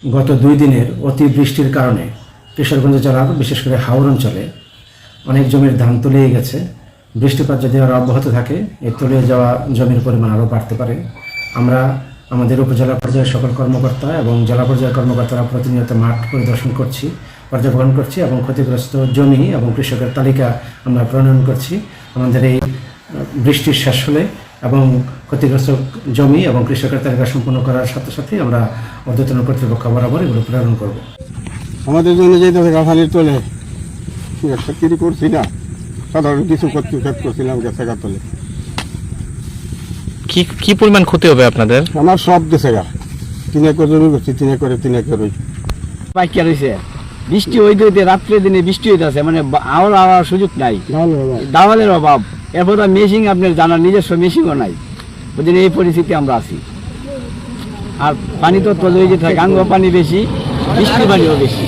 গত 2 দিনের অতি বৃষ্টির কারণে কিশোরগঞ্জ জেলার বিশেষ করে হাওর অঞ্চলে অনেক জমির ধান তলিয়ে গেছে। বৃষ্টিপাত যদি আরও অব্যাহত থাকে এই তলিয়ে যাওয়া জমির পরিমাণ আরও বাড়তে পারে। আমরা আমাদের উপজেলা পর্যায়ের সকল কর্মকর্তা এবং জেলা পর্যায়ের কর্মকর্তারা প্রতিনিয়ত মাঠ পরিদর্শন করছি, পর্যবেক্ষণ করছি এবং ক্ষতিগ্রস্ত জমি এবং কৃষকের তালিকা আমরা প্রণয়ন করছি। আমাদের এই বৃষ্টির শেষ হলে এবং ক্ষতিগ্রস্ত জমি এবং কৃষকের তালিকা সম্পন্ন করার সাথে সাথে আমরা ঊর্ধ্বতন কর্তৃপক্ষ বরাবর এগুলো প্রেরণ করব। আমাদের জন্য যেতে গাছালির তোলে কিছু করছি না, সাধারণ কিছু করছিলাম গেছে গা তোলে। কি পরিমাণ ক্ষতি হবে আপনাদের? আমার সব গেছে গা, 3 একর জমি করছি, 3 একর পাইকার হয়েছে। বৃষ্টি হইতে হইতে রাত্রে দিনে বৃষ্টি হইতেছে, মানে আওয়ার সুযোগ নাই, দাওয়ালের অভাব। এরপর মেশিন আপনার জানার নিজস্ব মেশিনও নাই, বুঝলেন। এই পরিস্থিতি আমরা আছি। আর পানি তো তলে হয়ে যেতে থাকে, গাঙ্গ পানি বেশি, বৃষ্টির পানিও বেশি।